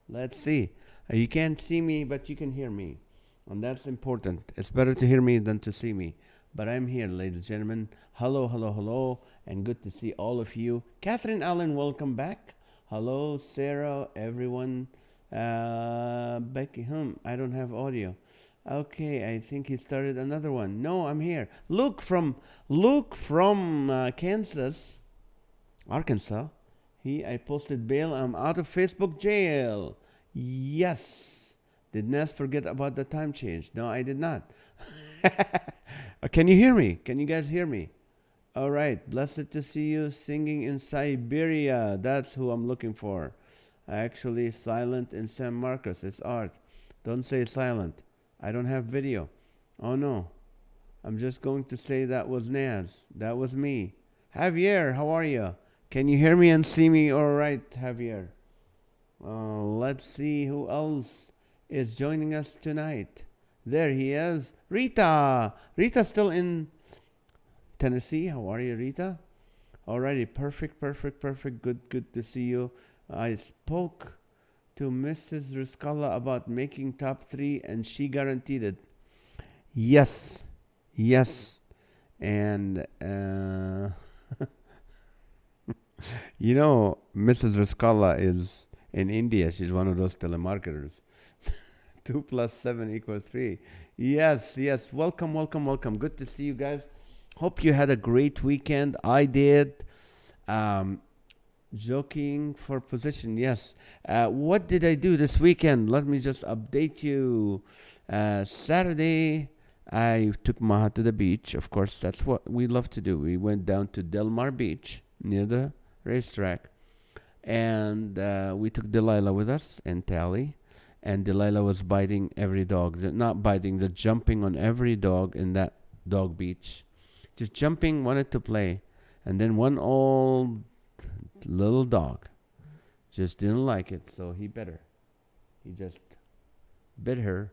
Let's see. You can't see me, but you can hear me. And that's important. It's better to hear me than to see me. But I'm here, ladies and gentlemen. Hello, hello, hello. And good to see all of you. Catherine Allen, welcome back. Hello, Sarah, everyone. Becky, I don't have audio. Okay, I think he started another one. No, I'm here. Luke from Kansas, Arkansas. I posted bail. I'm out of Facebook jail. Yes. Did Ness forget about the time change? No, I did not. Can you hear me? Can you guys hear me? All right. Blessed to see you singing in Siberia. That's who I'm looking for. Actually, silent in San Marcos. It's art. Don't say silent. I don't have video. Oh no. I'm just going to say that was Naz. That was me. Javier, how are you? Can you hear me and see me all right, Javier? Let's see who else is joining us tonight. There he is. Rita. Rita's still in Tennessee. How are you, Rita? Alrighty. Perfect. Good to see you. I spoke to Mrs. Riscala about making top 3 and she guaranteed it. Yes. And you know, Mrs. Riscala is in India. She's one of those telemarketers. 2 plus 7 equals 3. Yes. Welcome. Good to see you guys. Hope you had a great weekend. I did. Joking for position. Yes. What did I do this weekend? Let me just update you. Saturday, I took Maha to the beach. Of course, that's what we love to do. We went down to Del Mar Beach near the racetrack. And we took Delilah with us and Tally. And Delilah was biting every dog. Not biting, the jumping on every dog in that dog beach. Just jumping, wanted to play. And then one old little dog just didn't like it, so he bit her. He just bit her.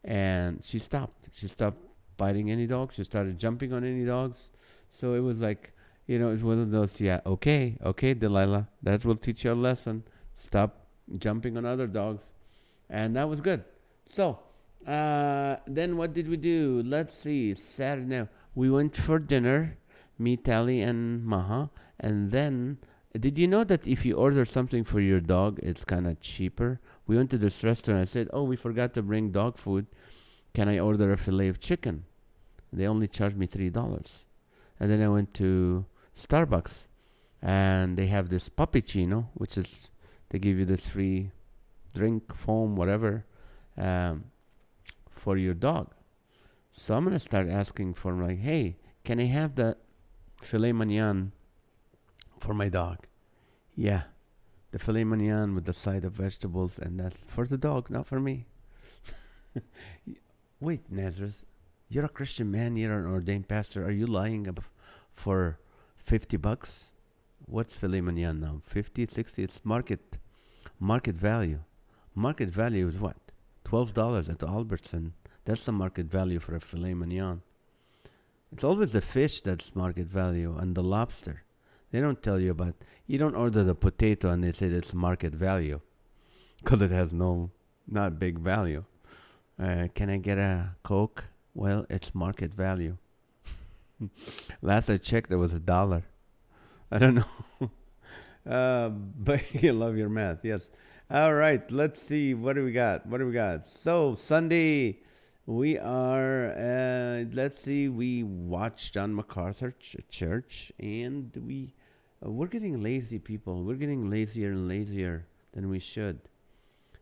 And she stopped. She stopped biting any dogs. She started jumping on any dogs. So it was like, you know, it's one of those, okay, Delilah, that will teach you a lesson. Stop jumping on other dogs. And that was good. So, then what did we do? Let's see. Saturday now. We went for dinner, me, Tally, and Maha. And then, did you know that if you order something for your dog, it's kind of cheaper? We went to this restaurant. I said, we forgot to bring dog food. Can I order a fillet of chicken? They only charged me $3. And then I went to Starbucks. And they have this puppuccino, which is, they give you this free drink, foam, whatever, for your dog. So I'm going to start asking for, like, hey, can I have the filet mignon for my dog? Yeah. The filet mignon with the side of vegetables, and that's for the dog, not for me. Wait, Nazareth, you're a Christian man, you're an ordained pastor. Are you lying for $50? What's filet mignon now? 50, 60? It's market value. Market value is what? $12 at Albertson. That's the market value for a filet mignon. It's always the fish that's market value and the lobster. They don't tell you about, you don't order the potato and they say it's market value because it has not big value. Can I get a Coke? Well, it's market value. Last I checked, there was $1. I don't know. But you love your math, yes. All right, let's see. What do we got? So, Sunday, we are, we watched John MacArthur Church, and we're getting lazy, people. We're getting lazier and lazier than we should.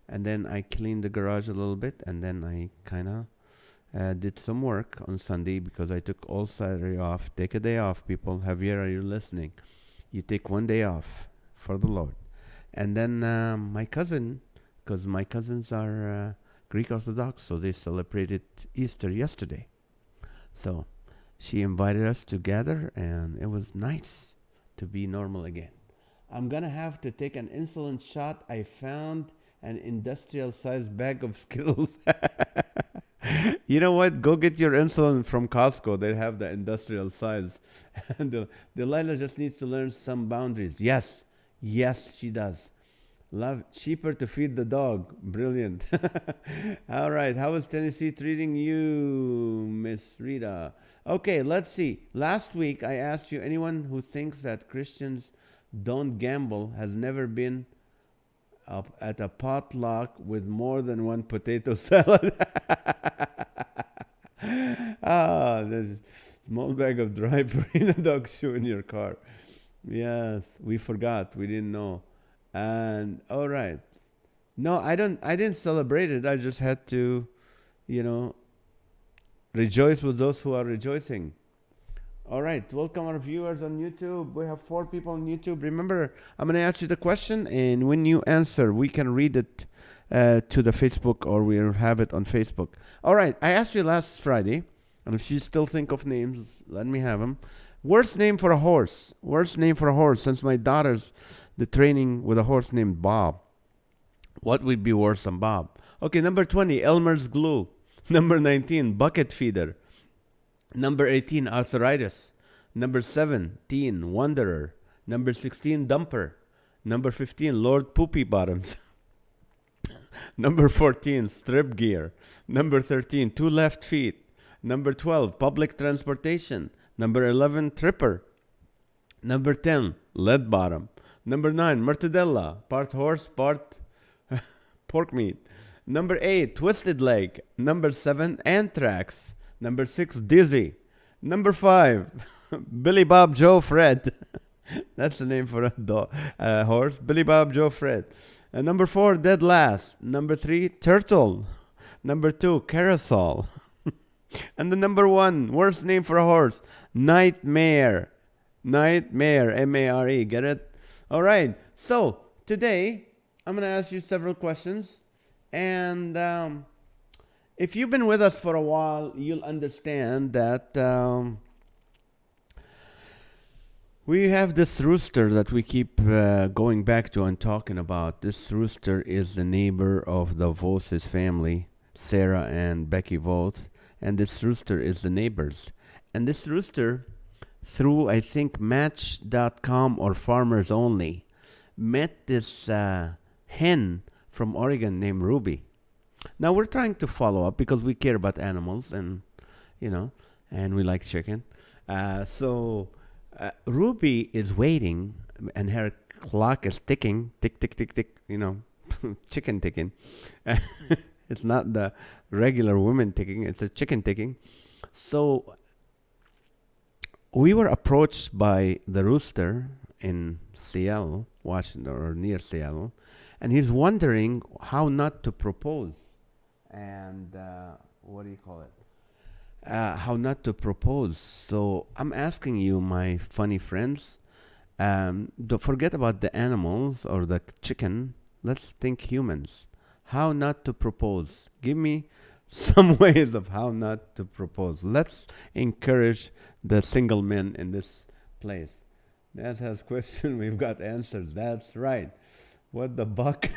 And then I cleaned the garage a little bit, and then I kind of did some work on Sunday because I took all Saturday off. Take a day off, people. Javier, are you listening? You take one day off for the Lord. And then my cousin, because my cousins are Greek Orthodox, so they celebrated Easter yesterday. So she invited us to gather, and it was nice to be normal again. I'm going to have to take an insulin shot. I found an industrial-sized bag of Skittles. You know what? Go get your insulin from Costco. They have the industrial size. And Delilah just needs to learn some boundaries. Yes, she does. Love cheaper to feed the dog. Brilliant. All right. How is Tennessee treating you, Miss Rita? Okay, let's see. Last week I asked you anyone who thinks that Christians don't gamble has never been up at a potluck with more than one potato salad. There's a small bag of dry Purina dog shoe in your car. Yes, we forgot. We didn't know. And all right. No, I didn't celebrate it. I just had to, you know, rejoice with those who are rejoicing. All right. Welcome our viewers on YouTube. We have 4 people on YouTube. Remember, I'm going to ask you the question, and when you answer, we can read it to the Facebook, or we'll have it on Facebook. All right. I asked you last Friday, and if you still think of names, let me have them. Worst name for a horse. Worst name for a horse. Since my daughter's the training with a horse named Bob. What would be worse than Bob? Okay, number 20, Elmer's glue. Number 19, bucket feeder. Number 18, arthritis. Number 17, wanderer. Number 16, dumper. Number 15, Lord Poopy Bottoms. Number 14, strip gear. Number 13, 2 left feet. Number 12, public transportation. Number 11, tripper. Number 10, lead bottom. Number 9, mortadella, part horse, part pork meat. Number 8, twisted leg. Number 7, anthrax. Number 6, dizzy. Number 5, Billy Bob Joe Fred. That's the name for a horse. Billy Bob Joe Fred. Number 4, dead last. Number 3, turtle. Number 2, carousel. And the number 1, worst name for a horse, nightmare. Nightmare, M-A-R-E. Get it? All right. So today I'm going to ask you several questions. And if you've been with us for a while, you'll understand that we have this rooster that we keep going back to and talking about. This rooster is the neighbor of the Voses family, Sarah and Becky Vos. And this rooster is the neighbors. And this rooster, through, I think, Match.com or Farmers Only, met this hen from Oregon named Ruby. Now, we're trying to follow up because we care about animals and, and we like chicken. So Ruby is waiting, and her clock is ticking, tick, tick, tick, tick, chicken ticking. It's not the regular woman ticking, it's a chicken ticking. So we were approached by the rooster in Seattle, Washington, or near Seattle, and he's wondering how not to propose. And what do you call it? How not to propose. So I'm asking you, my funny friends, don't forget about the animals or the chicken. Let's think humans. How not to propose. Give me some ways of how not to propose. Let's encourage the single men in this place. That has question. We've got answers. That's right. What the buck?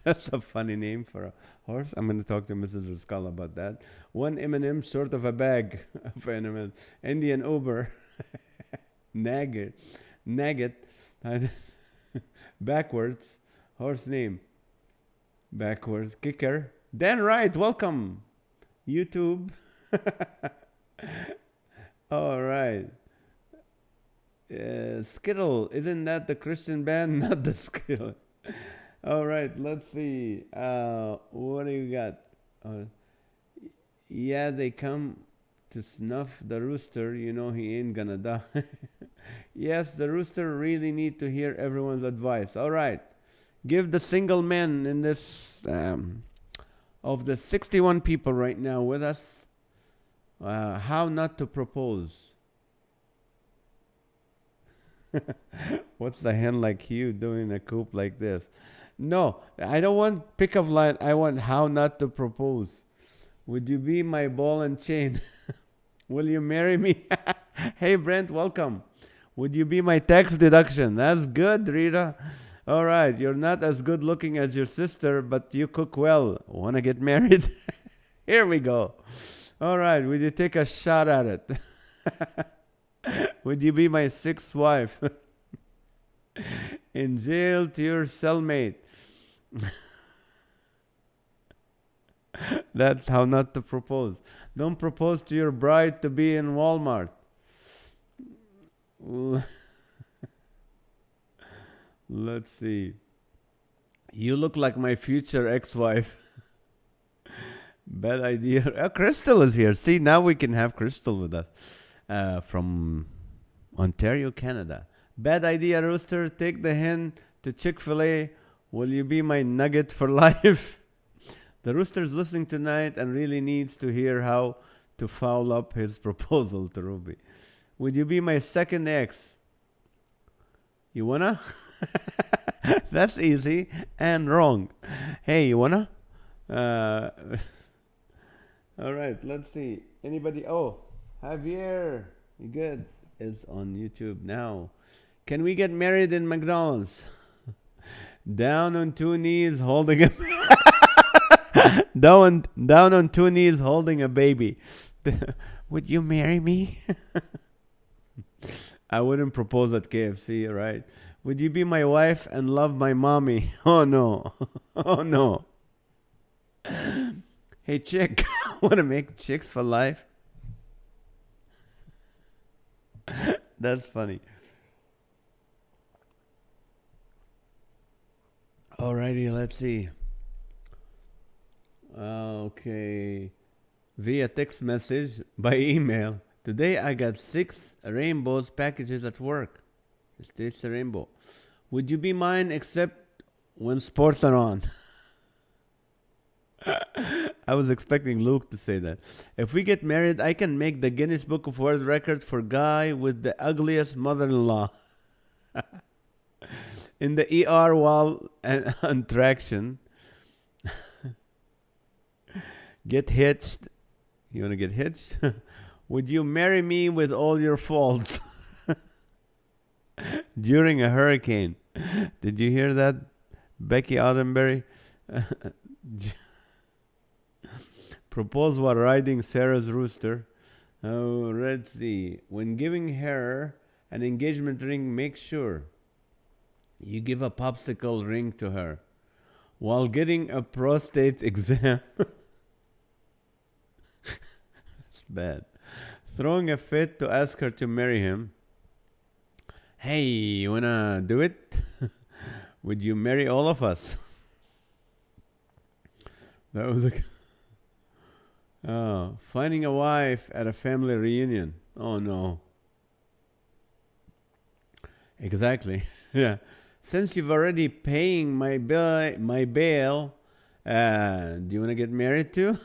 That's a funny name for a horse. I'm going to talk to Mrs. Ruskal about that. 1 M&M short of a bag of M&M. Indian Uber. Nugget. Backwards. Horse name. Backwards. Kicker. Dan Wright, welcome. YouTube. All right. Skittle. Isn't that the Christian band? Not the Skittle. All right. Let's see. What do you got? Yeah, they come to snuff the rooster. He ain't gonna die. Yes, the rooster really need to hear everyone's advice. All right. Give the single men in this, of the 61 people right now with us, how not to propose. What's the hen like you doing a coop like this? No, I don't want pick-up line. I want how not to propose. Would you be my ball and chain? Will you marry me? Hey, Brent, welcome. Would you be my tax deduction? That's good, Rita. All right, you're not as good looking as your sister, but you cook well. Want to get married? Here we go. All right, would you take a shot at it? Would you be my 6th wife? In jail to your cellmate. That's how not to propose. Don't propose to your bride to be in Walmart. L- Let's see. You look like my future ex-wife. Bad idea. Crystal is here. See, now we can have Crystal with us from Ontario, Canada. Bad idea, Rooster. Take the hen to Chick-fil-A. Will you be my nugget for life? The Rooster's listening tonight and really needs to hear how to foul up his proposal to Ruby. Would you be my second ex? You wanna? That's easy and wrong. Hey, you wanna? Uh, all right, let's see. Anybody? Oh, Javier, you good? Is on YouTube now. Can we get married in McDonald's? Down on two knees, holding a down on two knees, holding a baby. Would you marry me? I wouldn't propose at KFC, right? Would you be my wife and love my mommy? Oh no. Oh no. Hey chick, wanna make chicks for life? That's funny. Alrighty, let's see. Okay. Via text message by email. Today I got 6 rainbows packages at work. It's a rainbow. Would you be mine except when sports are on? I was expecting Luke to say that. If we get married, I can make the Guinness Book of World Record for guy with the ugliest mother-in-law in the ER while on traction. Get hitched. You want to get hitched? Would you marry me with all your faults during a hurricane? Did you hear that, Becky Audenberry? Propose while riding Sarah's rooster. Oh, let's see. When giving her an engagement ring, make sure you give a popsicle ring to her. While getting a prostate exam. It's bad. Throwing a fit to ask her to marry him. Hey, you wanna do it? Would you marry all of us? That was a. Oh, finding a wife at a family reunion. Oh no. Exactly. Yeah. Since you've already paying my bail, do you want to get married too?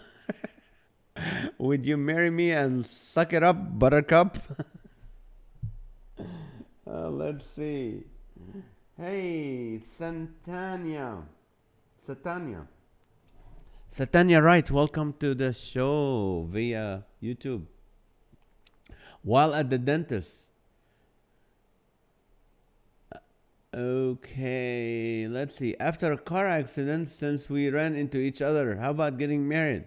Would you marry me and suck it up, Buttercup? Let's see. Hey, Satania. Satania Wright, welcome to the show via YouTube. While at the dentist. Okay, let's see. After a car accident, since we ran into each other, how about getting married?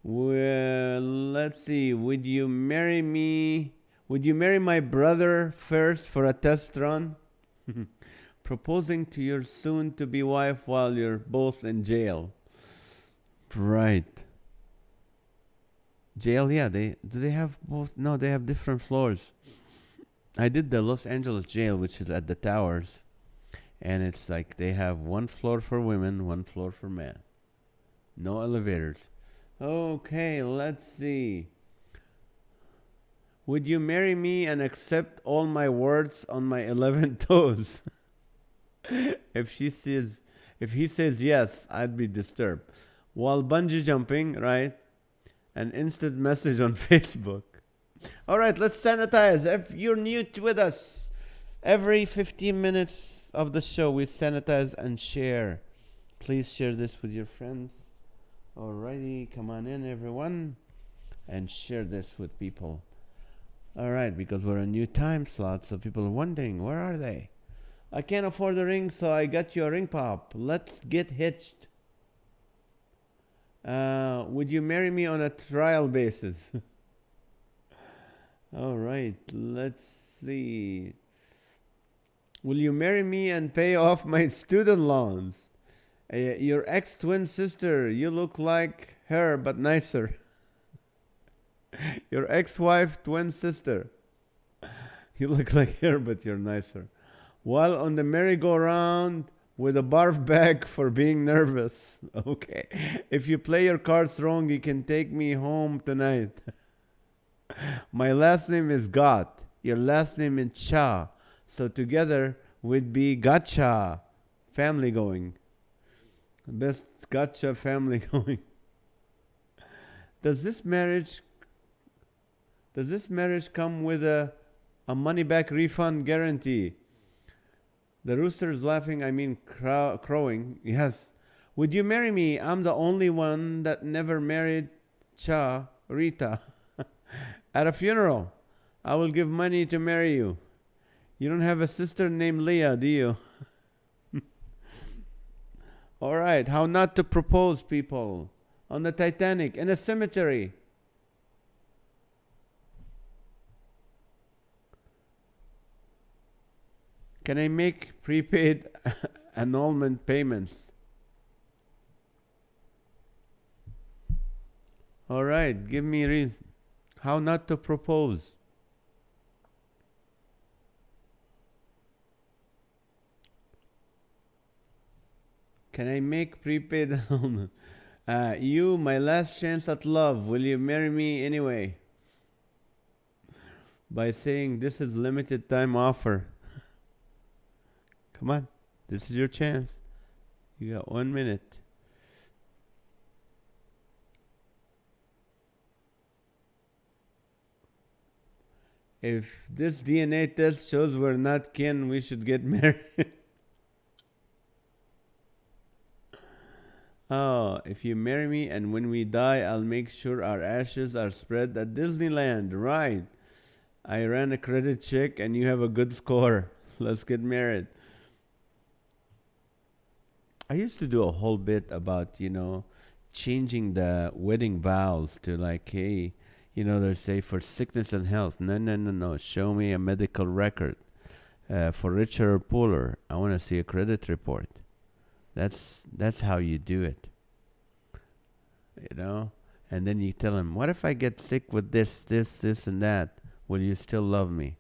Well, let's see. Would you marry me? Would you marry my brother first for a test run? Proposing to your soon-to-be wife while you're both in jail. Right. Jail, yeah. They have both? No, they have different floors. I did the Los Angeles jail, which is at the towers, and it's like they have one floor for women, one floor for men. No elevators. Okay, let's see. Would you marry me and accept all my words on my 11 toes? if she says, if he says yes, I'd be disturbed. While bungee jumping, right? An instant message on Facebook. All right, let's sanitize. If you're new with us, every 15 minutes of the show, we sanitize and share. Please share this with your friends. Alrighty, come on in, everyone, and share this with people. All right, because we're a new time slot, so people are wondering, where are they? I can't afford a ring, so I got you a ring pop. Let's get hitched. Would you marry me on a trial basis? All right, let's see. Will you marry me and pay off my student loans? Your ex-twin sister, you look like her but nicer. Your ex-wife, twin sister, you look like her but you're nicer. While on the merry-go-round with a barf bag for being nervous. Okay. If you play your cards wrong, you can take me home tonight. My last name is Got. Your last name is Cha. So together we'd be Gotcha. Family going. Best Gotcha family going. Does this marriage come with a money back refund guarantee? The rooster is laughing, crowing. Yes. Would you marry me? I'm the only one that never married Cha Rita. At a funeral, I will give money to marry you. You don't have a sister named Leah, do you? All right. How not to propose, people. On the Titanic, in a cemetery. Can I make prepaid annulment payments? All right, give me a reason. How not to propose? Can I make prepaid annulment? You, my last chance at love. Will you marry me anyway? By saying this is limited time offer. Come on, this is your chance. You got 1 minute. If this DNA test shows we're not kin, we should get married. Oh, if you marry me and when we die, I'll make sure our ashes are spread at Disneyland. Right. I ran a credit check and you have a good score. Let's get married. I used to do a whole bit about, changing the wedding vows to like, hey, they say for sickness and health. No. Show me a medical record. For richer or poorer, I want to see a credit report. That's how you do it. And then you tell him, what if I get sick with this, and that? Will you still love me?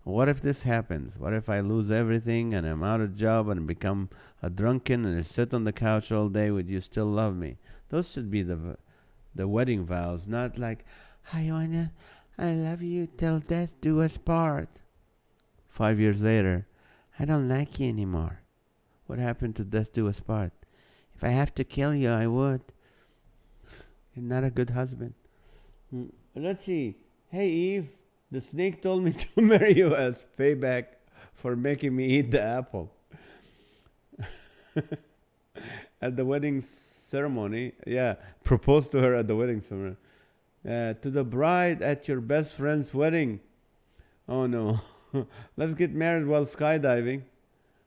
What if this happens? What if I lose everything and I'm out of job and become a drunken and I sit on the couch all day? Would you still love me? Those should be the wedding vows, not like, I love you till death do us part. 5 years later, I don't like you anymore. What happened to death do us part? If I have to kill you, I would. You're not a good husband. Let's see. Hey, Eve, the snake told me to marry you as payback for making me eat the apple. At the wedding ceremony, proposed to her at the wedding ceremony. To the bride at your best friend's wedding. Oh no. Let's get married while skydiving.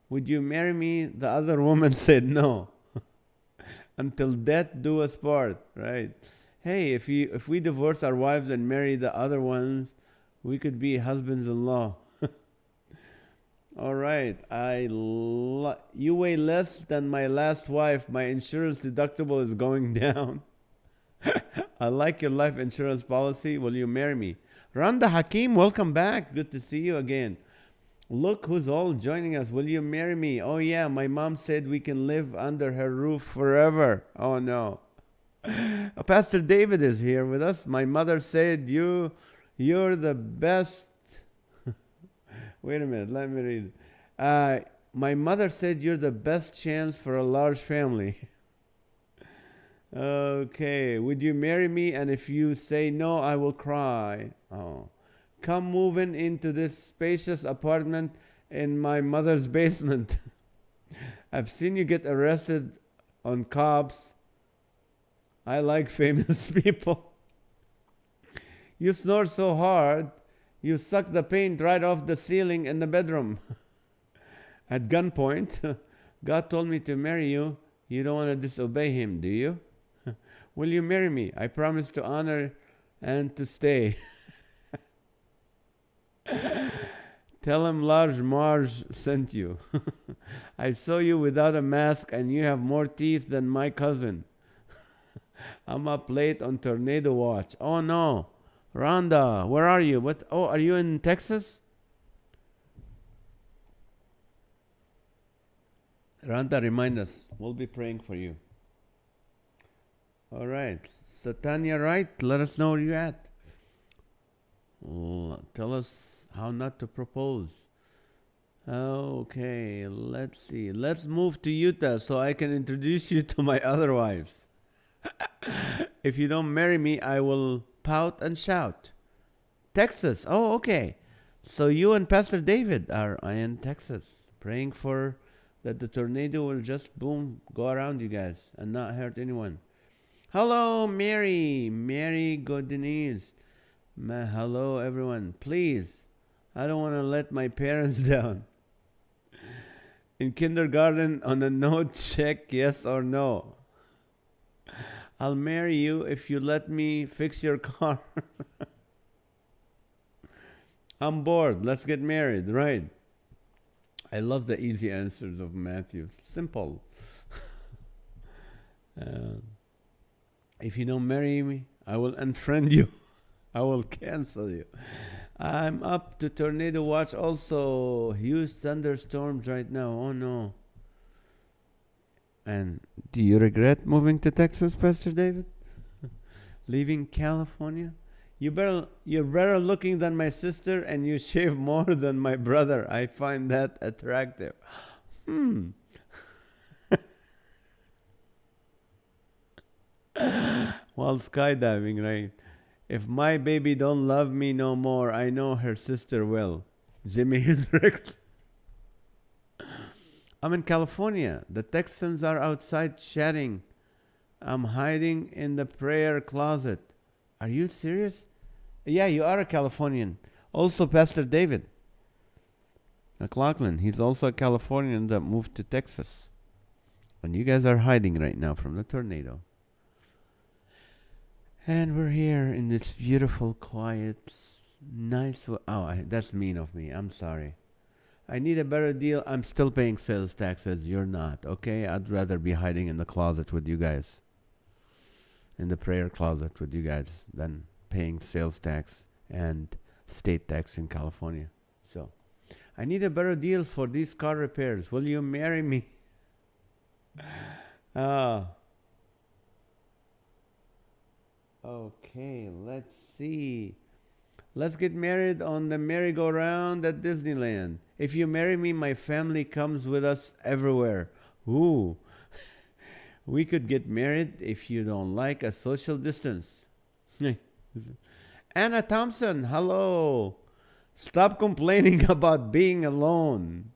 Would you marry me? The other woman said no. Until death do us part, right? Hey, if we divorce our wives and marry the other ones, we could be husbands-in-law. All right. You weigh less than my last wife. My insurance deductible is going down. I like your life insurance policy. Will you marry me? Randa Hakim, welcome back. Good to see you again. Look who's all joining us. Will you marry me? Oh, yeah. My mom said we can live under her roof forever. Oh, no. Pastor David is here with us. My mother said you're the best. Wait a minute. Let me read. My mother said you're the best chance for a large family. Okay. Would you marry me? And if you say no, I will cry. Oh. Come moving into this spacious apartment in my mother's basement. I've seen you get arrested on cops. I like famous people. You snore so hard, you suck the paint right off the ceiling in the bedroom. At gunpoint, God told me to marry you. You don't want to disobey him, do you? Will you marry me? I promise to honor and to stay. Tell him Large Marge sent you. I saw you without a mask and you have more teeth than my cousin. I'm up late on tornado watch. Oh no. Rhonda, where are you? What? Oh, are you in Texas? Rhonda, remind us. We'll be praying for you. All right. So Tanya, right? Let us know where you're at. Tell us how not to propose. Okay, let's see. Let's move to Utah so I can introduce you to my other wives. If you don't marry me, I will pout and shout. Texas. Oh, okay. So you and Pastor David are in Texas, praying for that the tornado will just boom, go around you guys and not hurt anyone. Hello, Mary. Mary Godinez. Hello, everyone. Please, I don't want to let my parents down. In kindergarten, on a note, check yes or no. I'll marry you if you let me fix your car. I'm bored. Let's get married, right? I love the easy answers of Matthew. Simple. If you don't marry me, I will unfriend you. I will cancel you. I'm up to tornado watch also. Huge thunderstorms right now. Oh no. And do you regret moving to Texas, Pastor David? Leaving California? You're better looking than my sister and you shave more than my brother. I find that attractive. While skydiving, right? If my baby don't love me no more, I know her sister will. Jimi Hendrix. I'm in California. The Texans are outside chatting. I'm hiding in the prayer closet. Are you serious? Yeah, you are a Californian. Also, Pastor David McLaughlin. He's also a Californian that moved to Texas. And you guys are hiding right now from the tornado. And we're here in this beautiful, quiet, nice... that's mean of me. I'm sorry. I need a better deal. I'm still paying sales taxes. You're not, okay? I'd rather be hiding in the closet with you guys. In the prayer closet with you guys than paying sales tax and state tax in California. So, I need a better deal for these car repairs. Will you marry me? Okay, let's see. Let's get married on the merry-go-round at Disneyland. If you marry me, my family comes with us everywhere. Ooh. We could get married if you don't like a social distance. Anna Thompson, hello. Stop complaining about being alone.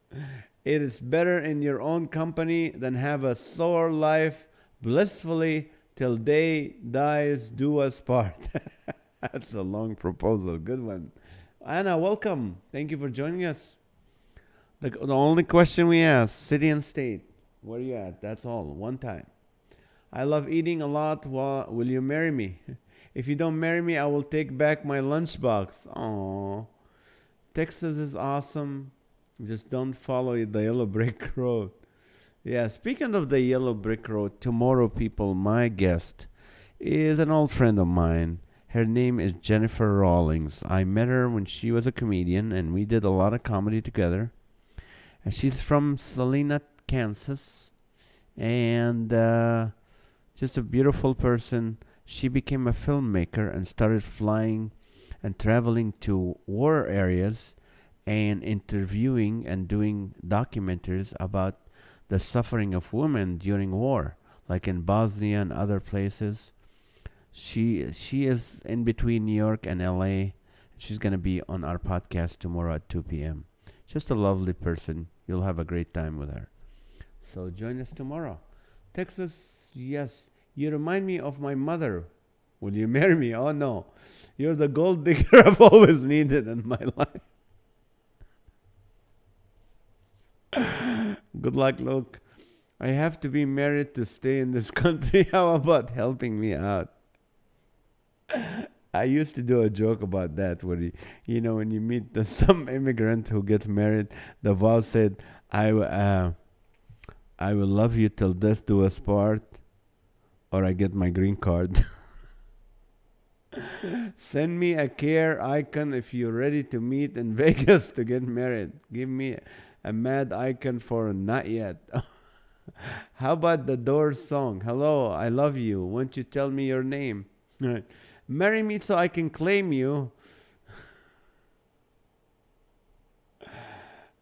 It is better in your own company than have a sour life blissfully till day dies do us part. That's a long proposal. Good one. Anna, welcome. Thank you for joining us. The only question we ask, city and state. Where are you at? That's all. One time. I love eating a lot. Will you marry me? If you don't marry me, I will take back my lunchbox. Aww. Texas is awesome. Just don't follow the yellow brick road. Yeah, speaking of the yellow brick road, tomorrow, people, my guest is an old friend of mine. Her name is Jennifer Rawlings. I met her when she was a comedian, and we did a lot of comedy together. And she's from Salina, Kansas, and just a beautiful person. She became a filmmaker and started flying and traveling to war areas and interviewing and doing documentaries about the suffering of women during war, like in Bosnia and other places. She is in between New York and LA. She's going to be on our podcast tomorrow at 2 p.m. Just a lovely person. You'll have a great time with her. So join us tomorrow. Texas, yes. You remind me of my mother. Will you marry me? Oh, no. You're the gold digger I've always needed in my life. Good luck, Luke. I have to be married to stay in this country. How about helping me out? I used to do a joke about that where when you meet some immigrant who gets married, the vow said, I will love you till death do us part, or I get my green card. Send me a care icon if you're ready to meet in Vegas to get married. Give me a mad icon for not yet. How about the Doors song? Hello, I love you. Won't you tell me your name? Right. Marry me so I can claim you.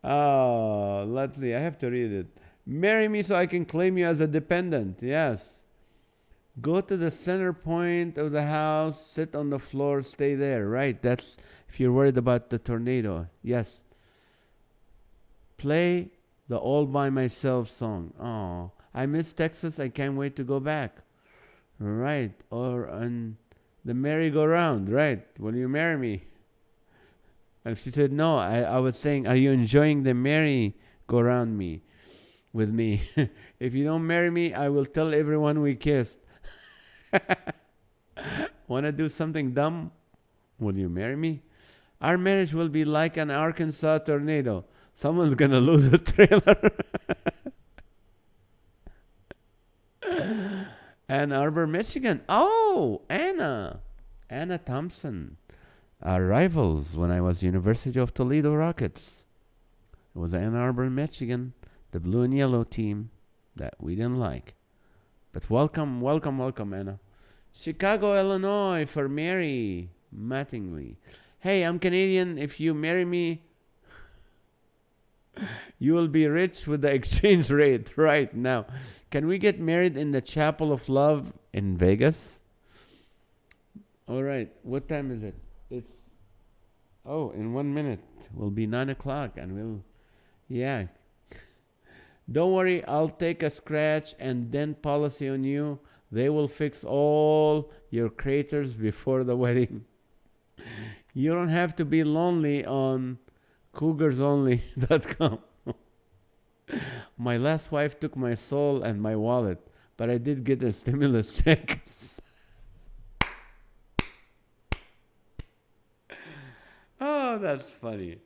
Oh, Lutley, I have to read it. Marry me so I can claim you as a dependent. Yes. Go to the center point of the house, sit on the floor, stay there. Right. That's if you're worried about the tornado. Yes. Play the All By Myself song. Oh, I miss Texas. I can't wait to go back. Right. Or on the merry-go-round. Right. Will you marry me? And she said, no. I was saying, are you enjoying the merry-go-round with me? If you don't marry me, I will tell everyone we kissed. Want to do something dumb? Will you marry me? Our marriage will be like an Arkansas tornado. Someone's going to lose a trailer. Ann Arbor, Michigan. Oh, Anna. Anna Thompson. Our rivals when I was University of Toledo Rockets. It was Ann Arbor, Michigan, the blue and yellow team that we didn't like. But welcome, welcome, welcome, Anna. Chicago, Illinois for Mary Mattingly. Hey, I'm Canadian. If you marry me, you will be rich with the exchange rate right now. Can we get married in the Chapel of Love in Vegas? All right. What time is it? It's, in 1 minute. Will be 9 o'clock and yeah. Don't worry. I'll take a scratch and dent policy on you. They will fix all your craters before the wedding. You don't have to be lonely on cougarsonly.com. My last wife took my soul and my wallet, but I did get a stimulus check. Oh, that's funny.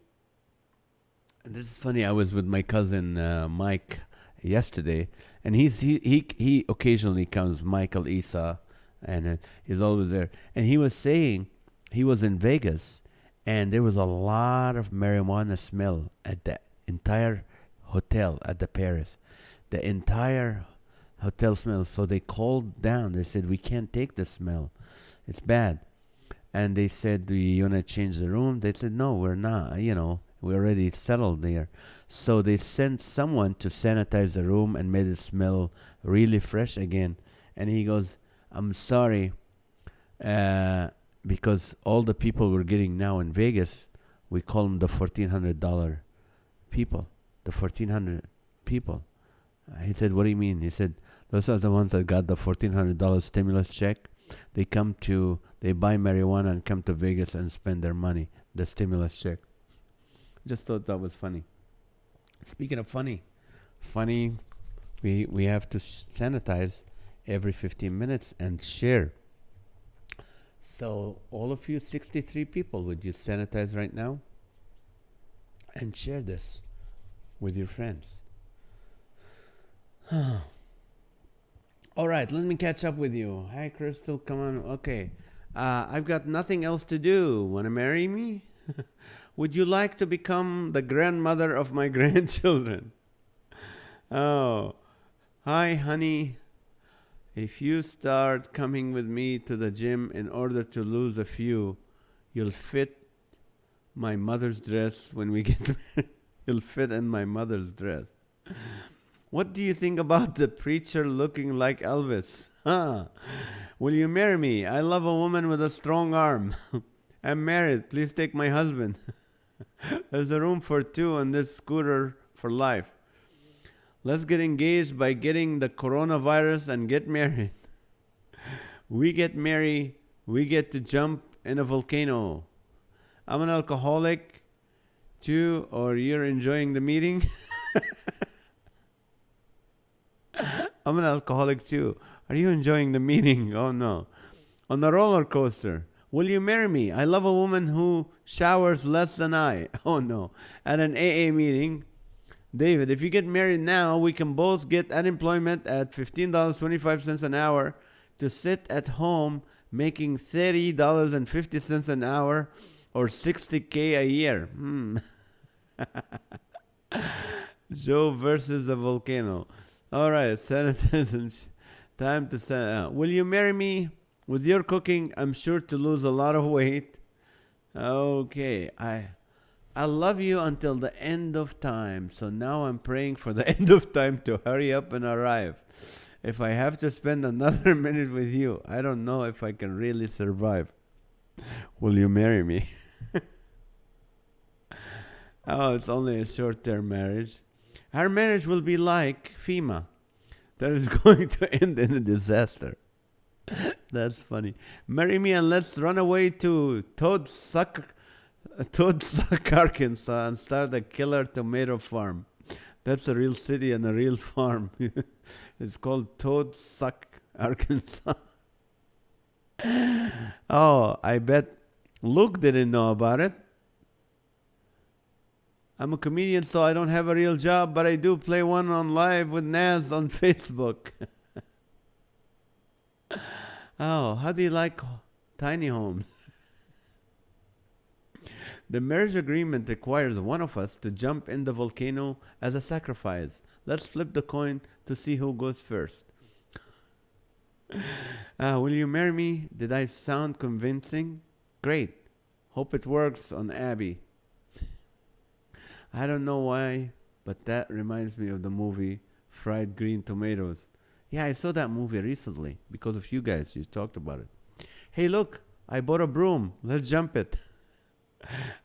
And this is funny. I was with my cousin Mike yesterday, and he occasionally comes. Michael Isa, and he's always there. And he was saying he was in Vegas, and there was a lot of marijuana smell at the entire hotel at the Paris. The entire hotel smells. So they called down. They said, we can't take the smell. It's bad. And they said, do you want to change the room? They said, no, we're not. We already settled there. So they sent someone to sanitize the room and made it smell really fresh again. And he goes, I'm sorry, because all the people we're getting now in Vegas, we call them the $1,400 people. The 1,400 people. He said, what do you mean? He said, those are the ones that got the $1,400 stimulus check. They buy marijuana and come to Vegas and spend their money, the stimulus check. Just thought that was funny. Speaking of funny, we have to sanitize every 15 minutes and share. So all of you 63 people, would you sanitize right now? And share this with your friends. All right, let me catch up with you. Hi, Crystal, come on. Okay. I've got nothing else to do. Want to marry me? Would you like to become the grandmother of my grandchildren? Oh, hi, honey. If you start coming with me to the gym in order to lose a few, you'll fit my mother's dress when we get married. You'll fit in my mother's dress. What do you think about the preacher looking like Elvis? Will you marry me? I love a woman with a strong arm. I'm married. Please take my husband. There's a room for two on this scooter for life. Let's get engaged by getting the coronavirus and get married. We get married. We get to jump in a volcano. I'm an alcoholic too, or you're enjoying the meeting? I'm an alcoholic too. Are you enjoying the meeting? Oh no. On the roller coaster. Will you marry me? I love a woman who showers less than I. Oh no. At an AA meeting, David, if you get married now, we can both get unemployment at $15.25 an hour to sit at home making $30.50 an hour or $60K a year. Joe versus the volcano. All right, senators, time to send out. Will you marry me? With your cooking, I'm sure to lose a lot of weight. Okay, I love you until the end of time. So now I'm praying for the end of time to hurry up and arrive. If I have to spend another minute with you, I don't know if I can really survive. Will you marry me? Oh, it's only a short-term marriage. Our marriage will be like FEMA. That is going to end in a disaster. That's funny. Marry me and let's run away to Toadsuck, Arkansas and start a killer tomato farm. That's a real city and a real farm. It's called Toadsuck, Arkansas. Oh, I bet Luke didn't know about it. I'm a comedian, so I don't have a real job, but I do play one on live with Naz on Facebook. Oh, how do you like tiny homes? The marriage agreement requires one of us to jump in the volcano as a sacrifice. Let's flip the coin to see who goes first. Will you marry me? Did I sound convincing? Great. Hope it works on Abby. I don't know why, but that reminds me of the movie Fried Green Tomatoes. Yeah, I saw that movie recently because of you guys. You talked about it. Hey, look, I bought a broom. Let's jump it.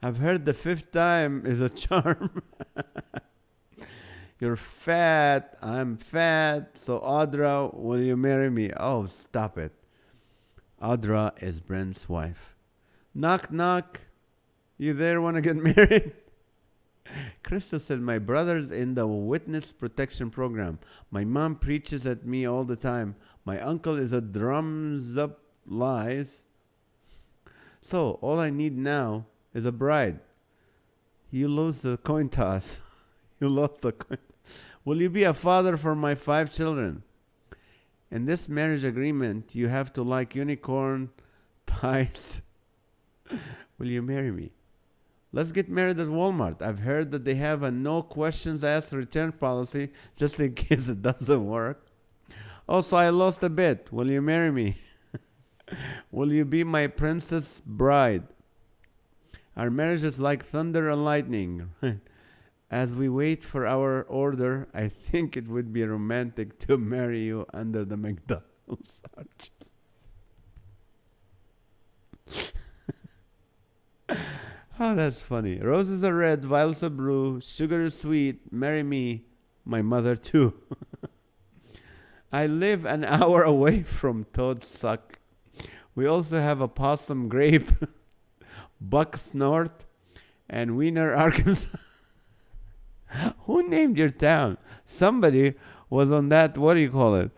I've heard the fifth time is a charm. You're fat. I'm fat. So, Audra, will you marry me? Oh, stop it. Audra is Brent's wife. Knock, knock. You there want to get married? Crystal said, my brother's in the witness protection program. My mom preaches at me all the time. My uncle is a drums up lies. So, all I need now is a bride. You lose the coin toss. You lost the coin. Will you be a father for my 5 children? In this marriage agreement, you have to like unicorn ties. Will you marry me? Let's get married at Walmart. I've heard that they have a no questions asked return policy just in case it doesn't work. Also, I lost a bet. Will you marry me? Will you be my princess bride? Our marriage is like thunder and lightning. As we wait for our order, I think it would be romantic to marry you under the McDonald's arches. Oh, that's funny. Roses are red, violets are blue, sugar is sweet, marry me, my mother too. I live an hour away from Toadsuck. We also have a possum grape, buck snort, and Wiener, Arkansas. Who named your town? Somebody was on that, what do you call it?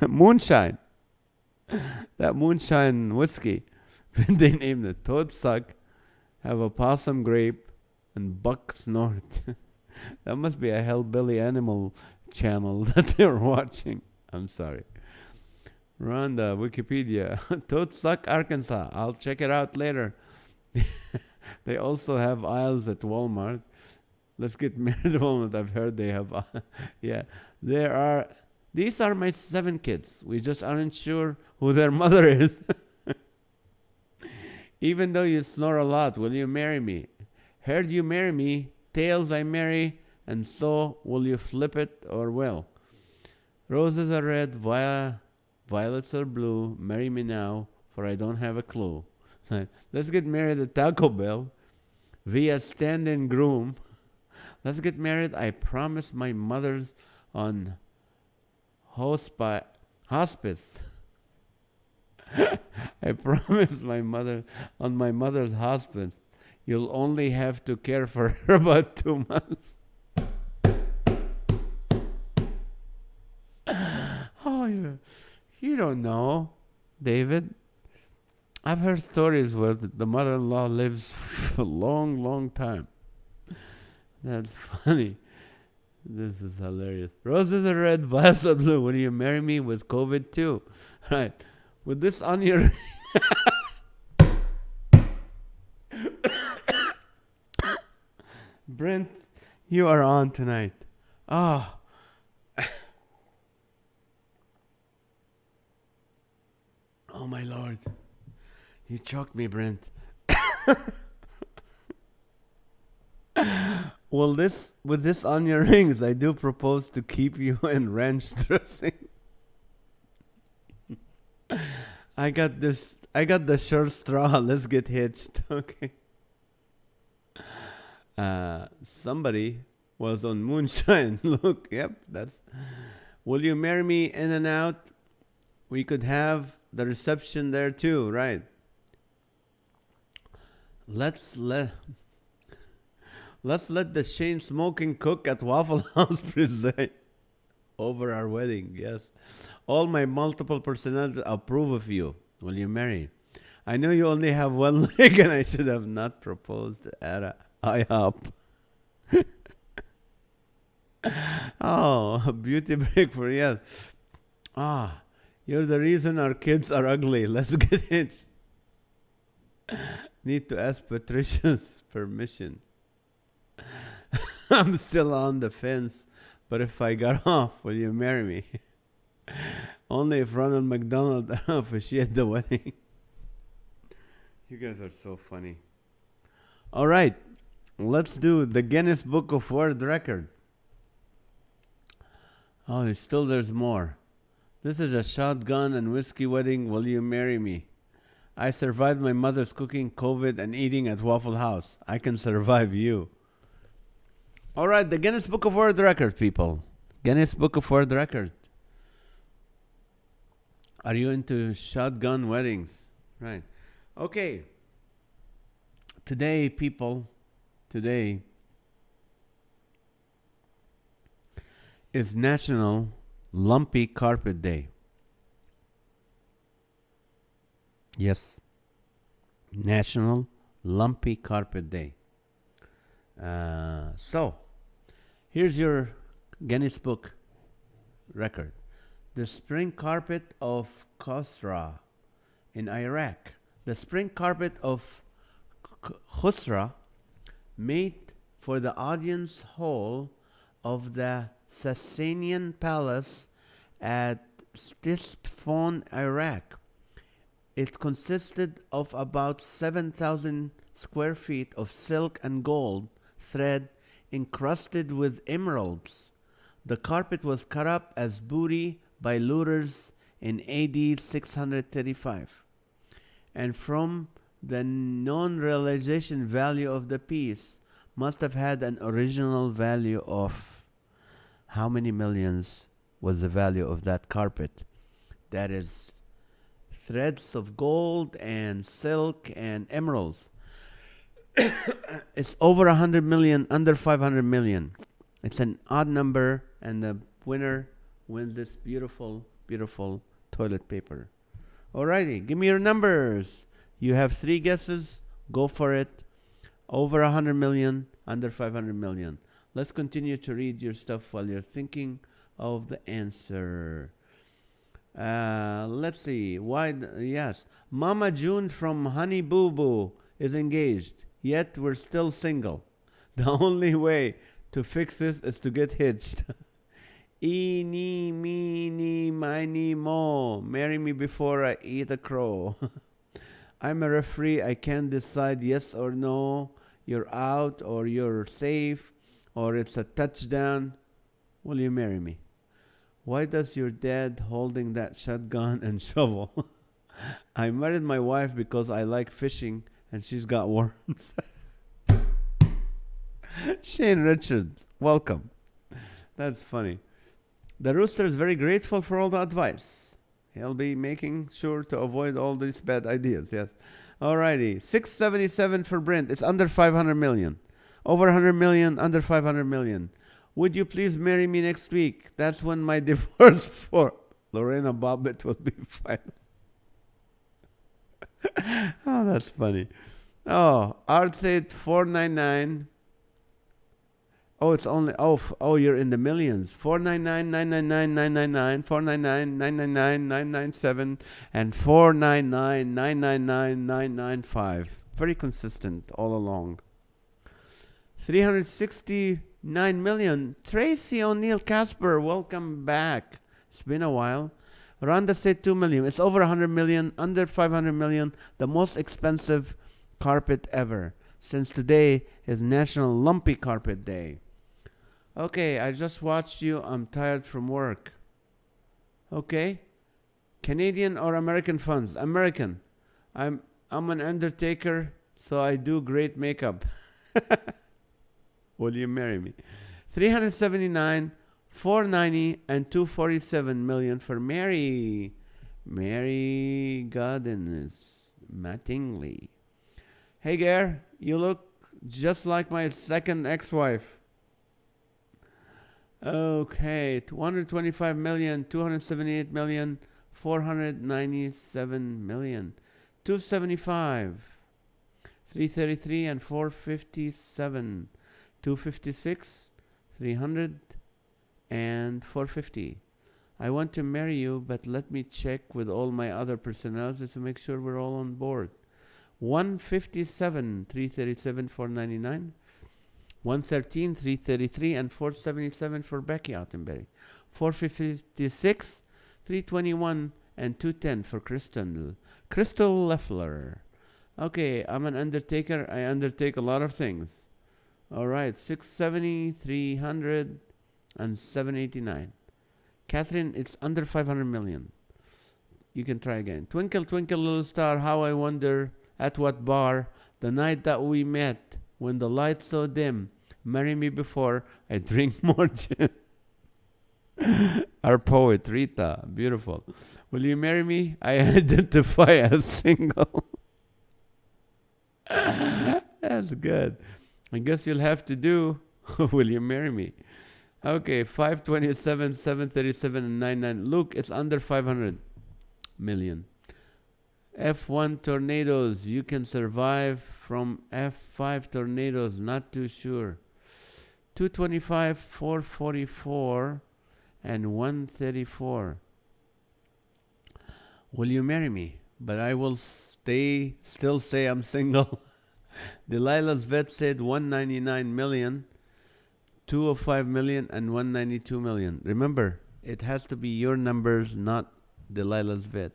Moonshine. That moonshine whiskey. They named it Toadsuck, have a possum grape, and buck snort. That must be a hellbilly animal channel that they're watching. I'm sorry. Rhonda, Wikipedia. Toadsuck, Arkansas. I'll check it out later. They also have aisles at Walmart. Let's get married at Walmart. I've heard they have. Yeah. These are my 7 kids. We just aren't sure who their mother is. Even though you snore a lot, will you marry me? Heard you marry me, tails I marry, and so will you flip it or will? Roses are red, violets are blue, marry me now, for I don't have a clue. Let's get married at Taco Bell via stand-in groom. Let's get married, I promise my mother's on hospice. I promise my mother on my mother's hospice, you'll only have to care for her about 2 months. Oh, you don't know, David. I've heard stories where the mother-in-law lives for a long, long time. That's funny. This is hilarious. Roses are red, violets are blue. Will you marry me with COVID too? Right. With this on your Brent, you are on tonight. Ah. Oh my Lord. You choked me, Brent. Well, with this on your rings, I do propose to keep you in ranch dressing. I got the short straw. Let's get hitched. Okay. Somebody was on moonshine. Look, yep, that's. Will you marry me in and out? We could have the reception there too, right? Let's let the chain smoking cook at Waffle House preside over our wedding. Yes, all my multiple personalities approve of you. Will you marry? I know you only have one leg, and I should have not proposed at a IHOP. Oh, a beauty break for yes. Ah, you're the reason our kids are ugly. Let's get it. Need to ask Patricia's permission. I'm still on the fence, but if I got off, will you marry me? Only if Ronald McDonald officiated the wedding. You guys are so funny. All right, let's do the Guinness Book of World Record. Oh, there's more. This is a shotgun and whiskey wedding. Will you marry me? I survived my mother's cooking, COVID, and eating at Waffle House. I can survive you. All right, the Guinness Book of World Record, people. Guinness Book of World Record. Are you into shotgun weddings? Right. Okay. Today, people, is National Lumpy Carpet Day. Yes. National Lumpy Carpet Day. So, here's your Guinness Book record. The spring carpet of Khosra in Iraq. The spring carpet of Khosra made for the audience hall of the Sasanian Palace at Stisphon, Iraq. It consisted of about 7,000 square feet of silk and gold thread encrusted with emeralds. The carpet was cut up as booty by looters in AD 635. And from the non-realization value of the piece, must have had an original value of how many millions was the value of that carpet? That is threads of gold and silk and emeralds. It's over 100 million, under 500 million. It's an odd number, and the winner wins this beautiful, beautiful toilet paper. Alrighty, give me your numbers. You have 3 guesses. Go for it. Over 100 million, under 500 million. Let's continue to read your stuff while you're thinking of the answer. Let's see. Yes. Mama June from Honey Boo Boo is engaged, yet we're still single. The only way to fix this is to get hitched. Eeny, meeny, miny, mo. Marry me before I eat a crow. I'm a referee. I can't decide yes or no. You're out or you're safe or it's a touchdown. Will you marry me? Why does your dad holding that shotgun and shovel? I married my wife because I like fishing and she's got worms. Shane Richards, welcome. That's funny. The rooster is very grateful for all the advice. He'll be making sure to avoid all these bad ideas. Yes. Alrighty. 677 for Brent. It's under 500 million. Over 100 million, under 500 million. Would you please marry me next week? That's when my divorce for Lorena Bobbitt will be final. Oh, that's funny. Oh, Art said 499. Oh, it's only you're in the millions. 499 499 999 and 499 Very consistent all along. 369 million. Tracy O'Neill Casper, welcome back. It's been a while. Rhonda said 2 million. It's over 100 million, under 500 million. The most expensive carpet ever. Since today is National Lumpy Carpet Day. Okay, I just watched you. I'm tired from work. Okay. Canadian or American funds? American. I'm an undertaker, so I do great makeup. Will you marry me? 379, 490, and 247 million for Mary. Mary Godinez Mattingly. Hey, Gare, you look just like my second ex-wife. Okay, 225 million, 278 million, 497 million, 275, 333, and 457, 256, 300, and 450. I want to marry you, but let me check with all my other personalities to make sure we're all on board. 157, 337, 499. 113, 333, and 477 for Becky Ottenberry. 456, 321, and 210 for Crystal Leffler. Okay, I'm an undertaker. I undertake a lot of things. All right, 670, 300, and 789. Catherine, it's under 500 million. You can try again. Twinkle, twinkle, little star, how I wonder at what bar the night that we met, when the light's so dim, marry me before I drink more gin. Our poet, Rita. Beautiful. Will you marry me? I identify as single. That's good. I guess you'll have to do Will you marry me? Okay, 527, 737, and 99. Look, it's under 500 million. F1 tornadoes. You can survive from F5 tornadoes. Not too sure. 225, 444, and 134. Will you marry me? But I will still say I'm single. Delilah's vet said 199 million, 205 million, and 192 million. Remember, it has to be your numbers, not Delilah's vet,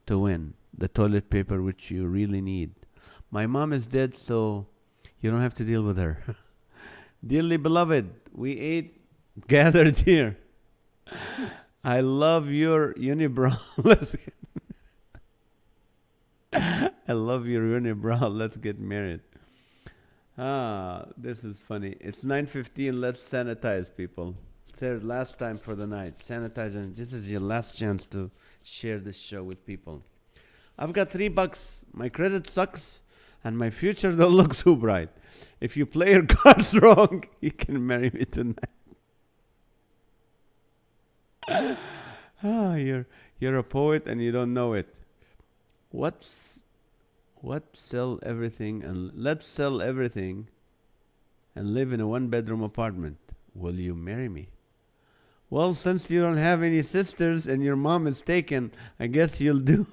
to win the toilet paper, which you really need. My mom is dead, so you don't have to deal with her. Dearly beloved, we ate gathered here. I love your unibrow. I love your unibrow. Let's get married. This is funny. It's 9:15. Let's sanitize, people. Third last time for the night. Sanitize, and this is your last chance to share this show with people. I've got $3. My credit sucks, and my future don't look too bright. If you play your cards wrong, you can marry me tonight. You're a poet and you don't know it. Let's sell everything and live in a one-bedroom apartment. Will you marry me? Well, since you don't have any sisters and your mom is taken, I guess you'll do.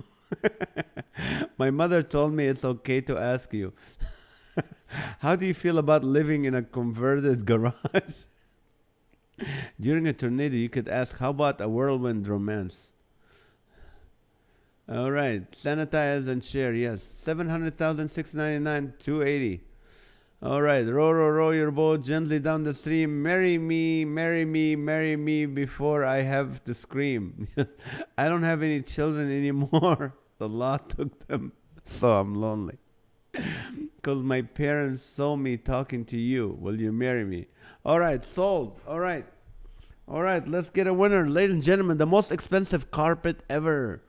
My mother told me it's okay to ask you. How do you feel about living in a converted garage? During a tornado, you could ask, how about a whirlwind romance? All right, sanitize and share. Yes, 700,000, 699, 280. All right, row your boat gently down the stream. Marry me, marry me, marry me before I have to scream. I don't have any children anymore. The law took them, so I'm lonely. Because my parents saw me talking to you. Will you marry me? All right, sold. All right, let's get a winner. Ladies and gentlemen, the most expensive carpet ever.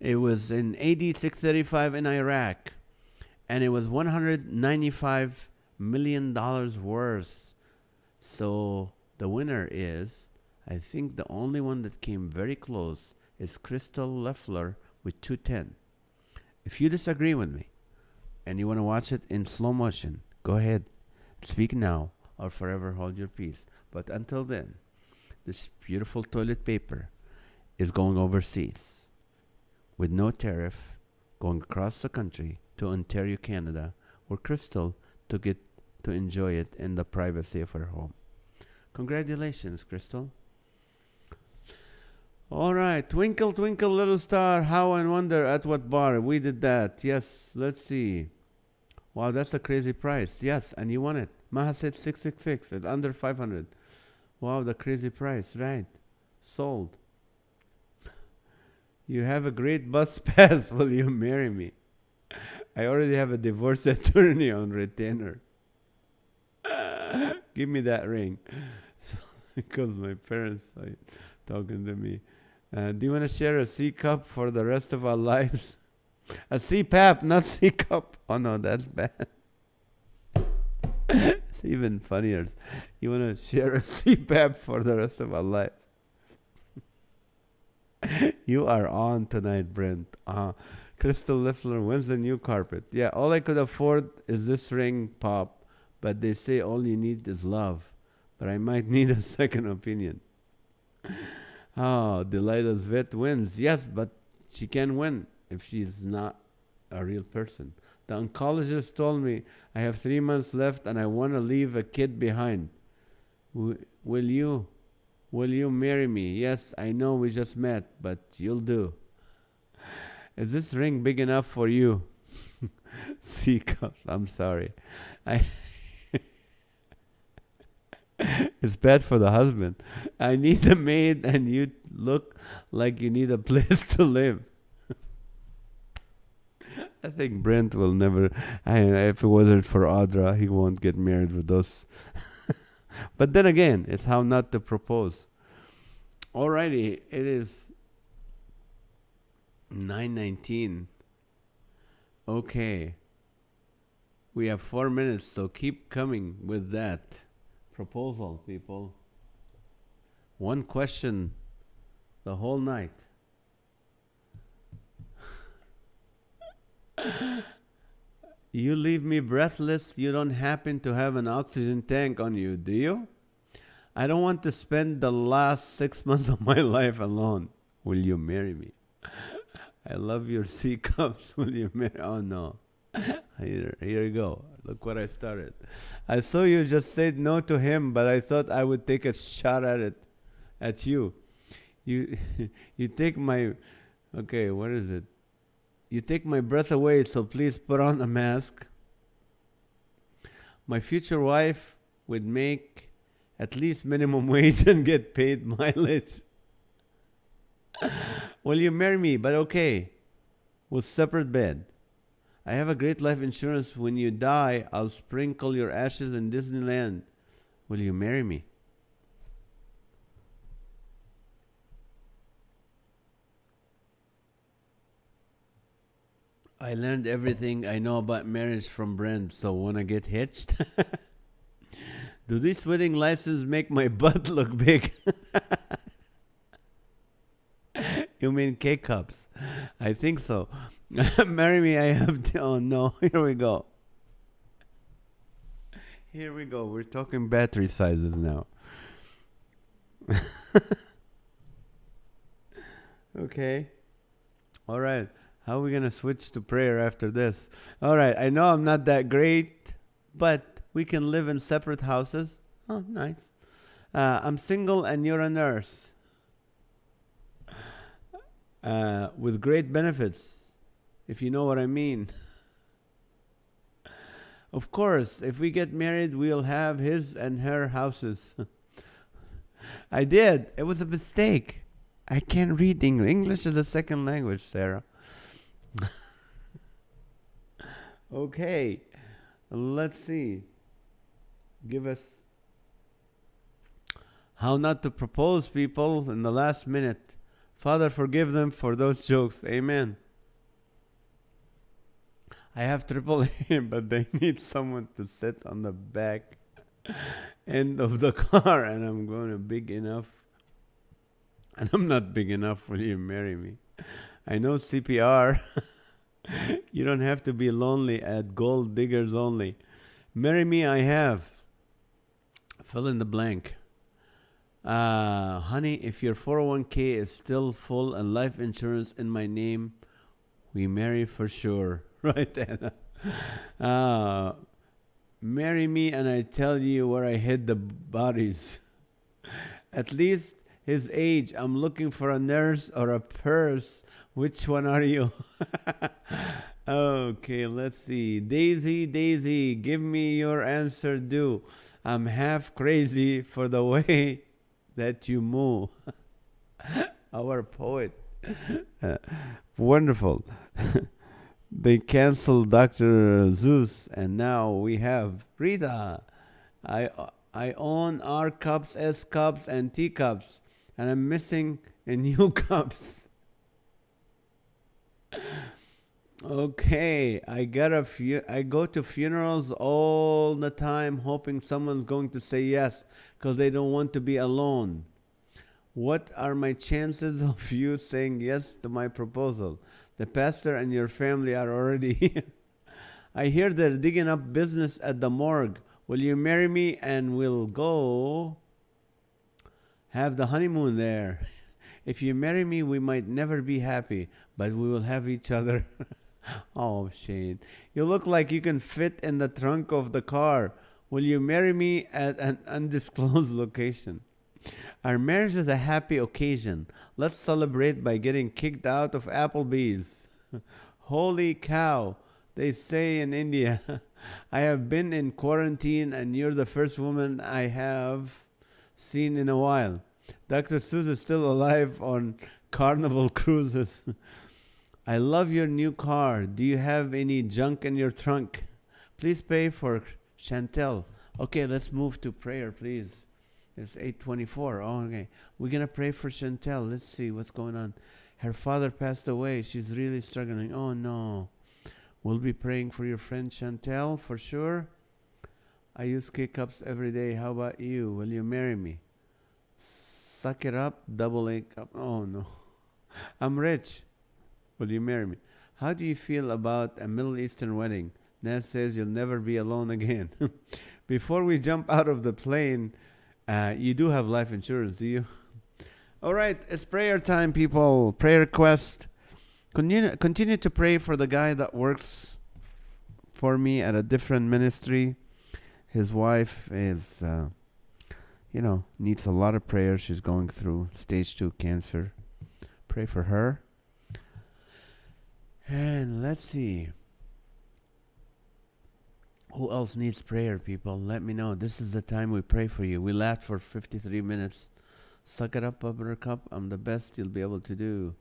It was in AD 635 in Iraq. And it was $195 million worth. So the winner is, I think the only one that came very close is Crystal Leffler with 210. If you disagree with me and you want to watch it in slow motion, go ahead. Speak now or forever hold your peace. But until then, this beautiful toilet paper is going overseas with no tariff, going across the country to Ontario, Canada, where Crystal took it to enjoy it in the privacy of her home. Congratulations, Crystal. All right. Twinkle, twinkle, little star, how I wonder at what bar. We did that. Yes. Let's see. Wow, that's a crazy price. Yes, and you won it. Maha said 666. It's under 500. Wow, the crazy price. Right. Sold. You have a great bus pass. Will you marry me? I already have a divorce attorney on retainer. Give me that ring. So, because my parents are talking to me. Do you want to share a C cup for the rest of our lives? A CPAP, not C cup. Oh no, that's bad. It's even funnier. You want to share a CPAP for the rest of our lives? You are on tonight, Brent. Crystal Leffler, when's the new carpet? Yeah, all I could afford is this ring pop, but they say all you need is love. But I might need a second opinion. Oh, Delilah's vet wins. Yes, but she can win if she's not a real person. The oncologist told me I have 3 months left and I want to leave a kid behind. Will you marry me? Yes, I know we just met, but you'll do. Is this ring big enough for you? C cups. I'm sorry. It's bad for the husband. I need a maid and you look like you need a place to live. I think Brent will never, if it wasn't for Audra, he won't get married with us. But then again, it's how not to propose. Alrighty, it is 9:19. Okay. We have 4 minutes, so keep coming with that proposal, people. One question the whole night. You leave me breathless. You don't happen to have an oxygen tank on you, do you? I don't want to spend the last 6 months of my life alone. Will you marry me? I love your C cups. Will you marry? Oh no. Here you go. Look what I started. I saw you just said no to him, but I thought I would take a shot at it, at you. You take my, okay, what is it? You take my breath away, so please put on a mask. My future wife would make at least minimum wage and get paid mileage. Will you marry me? But okay, with separate bed. I have a great life insurance. When you die, I'll sprinkle your ashes in Disneyland. Will you marry me? I learned everything I know about marriage from Brent, so wanna get hitched? Do these wedding licenses make my butt look big? You mean K-cups? I think so. Marry me, I have to. Oh no, here we go. Here we go. We're talking battery sizes now. Okay. All right. How are we going to switch to prayer after this? All right. I know I'm not that great, but we can live in separate houses. Oh, nice. I'm single and you're a nurse. With great benefits, if you know what I mean. Of course, if we get married, we'll have his and her houses. I did. It was a mistake. I can't read English. English is a second language, Sarah. Okay. Let's see. Give us how not to propose, people, in the last minute. Father, forgive them for those jokes. Amen. I have AAA, but they need someone to sit on the back end of the car, and I'm going to big enough. And I'm not big enough. Will you marry me? I know CPR. You don't have to be lonely at Gold Diggers Only. Marry me, I have. Fill in the blank. Honey, if your 401k is still full and life insurance in my name, we marry for sure. Right, Anna? Uh, Marry me and I tell you where I hid the bodies. At least his age. I'm looking for a nurse or a purse. Which one are you? Okay, let's see. Daisy, Daisy, give me your answer due. I'm half crazy for the way that you move. Our poet. Uh, Wonderful. They canceled Dr. Zeus, and now we have Rita. I I own R cups, S cups, and T cups, and I'm missing a new cups. Okay, I go to funerals all the time, hoping someone's going to say yes, because they don't want to be alone. What are my chances of you saying yes to my proposal? The pastor and your family are already here. I hear they're digging up business at the morgue. Will you marry me and we'll go have the honeymoon there? If you marry me, we might never be happy, but we will have each other. Oh, Shane. You look like you can fit in the trunk of the car. Will you marry me at an undisclosed location? Our marriage is a happy occasion. Let's celebrate by getting kicked out of Applebee's. Holy cow, they say in India. I have been in quarantine and you're the first woman I have seen in a while. Dr. Seuss is still alive on Carnival cruises. I love your new car. Do you have any junk in your trunk? Please pray for Chantel. Okay, let's move to prayer, please. It's 8:24. Oh, okay. We're going to pray for Chantel. Let's see what's going on. Her father passed away. She's really struggling. Oh, no. We'll be praying for your friend Chantel for sure. I use K-Cups every day. How about you? Will you marry me? Suck it up, double A cup. Oh, no. I'm rich. Will you marry me? How do you feel about a Middle Eastern wedding? Naz says you'll never be alone again. Before we jump out of the plane, you do have life insurance, do you? All right, it's prayer time, people. Prayer request. Continue to pray for the guy that works for me at a different ministry. His wife is, needs a lot of prayer. She's going through stage 2 cancer. Pray for her. And let's see. Who else needs prayer, people? Let me know. This is the time we pray for you. We laughed for 53 minutes. Suck it up, Buttercup. I'm the best you'll be able to do.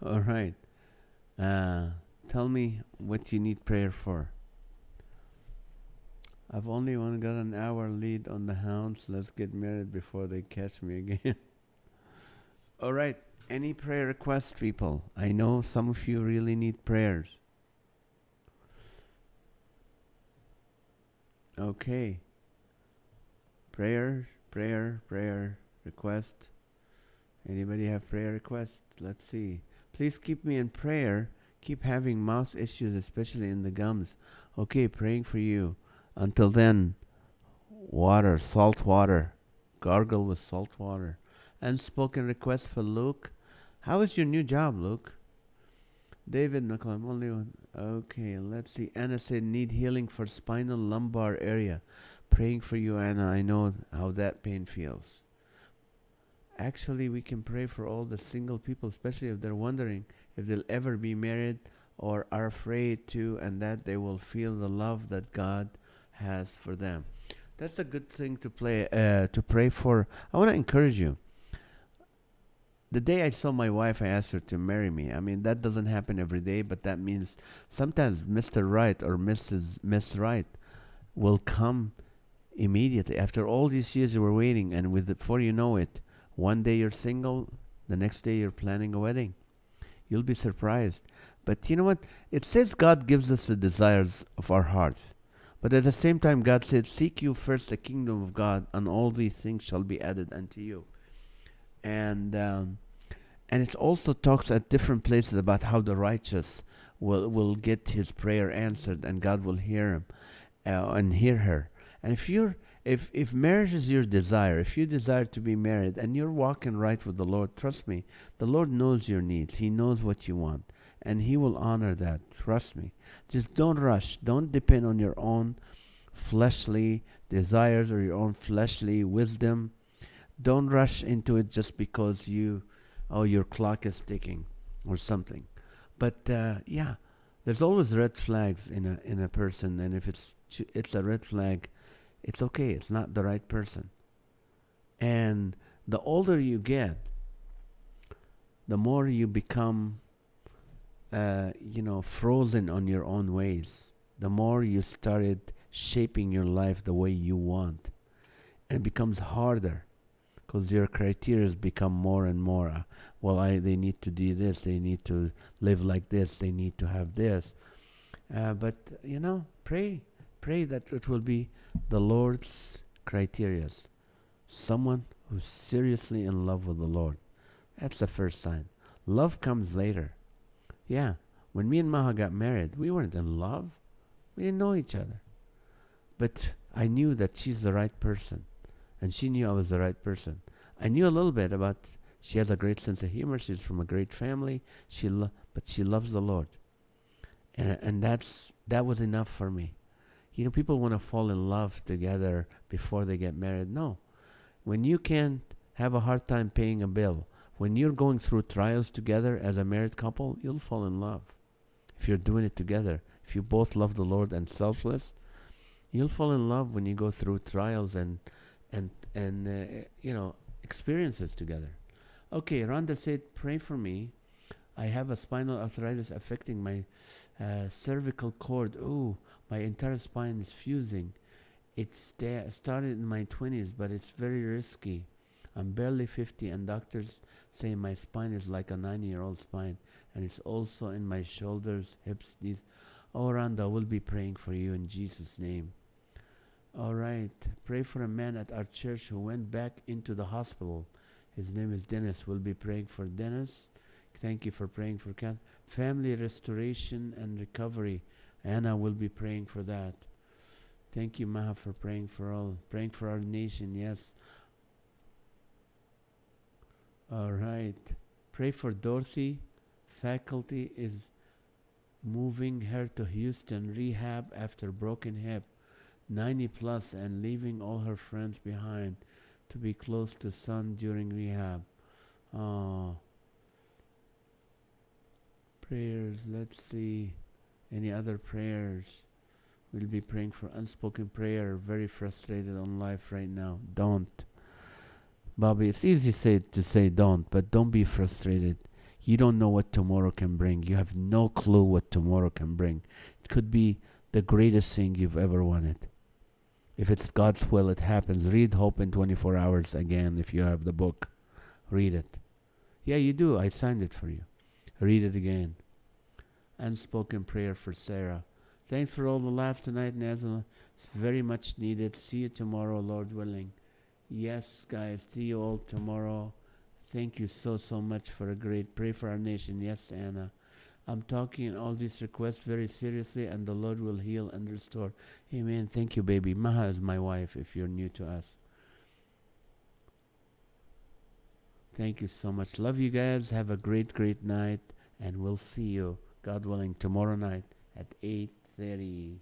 All right. Tell me what you need prayer for. I've only got an hour lead on the hounds. Let's get married before they catch me again. All right. Any prayer requests, people? I know some of you really need prayers. Okay. Prayer request. Anybody have prayer requests? Let's see. Please keep me in prayer. Keep having mouth issues, especially in the gums. Okay, praying for you. Until then, water, salt water. Gargle with salt water. Unspoken request for Luke. How is your new job, Luke? David McClellan, only one. Okay, let's see. Anna said, need healing for spinal lumbar area. Praying for you, Anna. I know how that pain feels. Actually, we can pray for all the single people, especially if they're wondering if they'll ever be married or are afraid to, and that they will feel the love that God has for them. That's a good thing to pray for. I want to encourage you. The day I saw my wife, I asked her to marry me. I mean, that doesn't happen every day, but that means sometimes Mr. Right or Miss Right will come immediately. After all these years you were waiting, and before you know it, one day you're single, the next day you're planning a wedding. You'll be surprised. But you know what? It says God gives us the desires of our hearts. But at the same time, God said, seek you first the kingdom of God, and all these things shall be added unto you. And it also talks at different places about how the righteous will get his prayer answered, and God will hear him and hear her. And if marriage is your desire, if you desire to be married and you're walking right with the Lord, trust me, the Lord knows your needs. He knows what you want, and He will honor that. Trust me. Just don't rush. Don't depend on your own fleshly desires or your own fleshly wisdom. Don't rush into it just because your clock is ticking or something. But yeah, there's always red flags in a person, and if it's a red flag, it's okay. It's not the right person. And the older you get, the more you become, frozen on your own ways. The more you started shaping your life the way you want, and it becomes harder because your criteria become more and more. They need to do this. They need to live like this. They need to have this. But pray that it will be the Lord's criterias. Someone who's seriously in love with the Lord. That's the first sign. Love comes later. Yeah, when me and Maha got married, we weren't in love. We didn't know each other. But I knew that she's the right person, and she knew I was the right person. I knew a little bit about, she has a great sense of humor. She's from a great family. But she loves the Lord. And that was enough for me. People want to fall in love together before they get married. No. When you can have a hard time paying a bill, when you're going through trials together as a married couple, you'll fall in love. If you're doing it together, if you both love the Lord and selfless, you'll fall in love when you go through trials and experiences together. Okay, Rhonda said, pray for me. I have a spinal arthritis affecting my cervical cord. Ooh, my entire spine is fusing. It started in my 20s, but it's very risky. I'm barely 50, and doctors say my spine is like a 90-year-old spine, and it's also in my shoulders, hips, knees. Oh, Rhonda, we'll be praying for you in Jesus' name. All right. Pray for a man at our church who went back into the hospital. His name is Dennis. We'll be praying for Dennis. Thank you for praying for family restoration and recovery. Anna will be praying for that. Thank you, Maha, for praying for our nation. Yes. All right. Pray for Dorothy. Faculty is moving her to Houston rehab after broken hip. 90 plus and leaving all her friends behind to be close to son during rehab. Prayers. Let's see. Any other prayers? We'll be praying for unspoken prayer. Very frustrated on life right now. Don't. Bobby, it's easy to say don't, but don't be frustrated. You don't know what tomorrow can bring. You have no clue what tomorrow can bring. It could be the greatest thing you've ever wanted. If it's God's will, it happens. Read Hope in 24 Hours again if you have the book. Read it. Yeah, you do. I signed it for you. Read it again. Unspoken prayer for Sarah. Thanks for all the laugh tonight, Nazareth. It's very much needed. See you tomorrow, Lord willing. Yes, guys. See you all tomorrow. Thank you so much for a great pray for our nation. Yes, Anna. I'm talking all these requests very seriously, and the Lord will heal and restore. Amen. Thank you, baby. Maha is my wife, if you're new to us. Thank you so much. Love you guys. Have a great, great night, and we'll see you, God willing, tomorrow night at 8:30.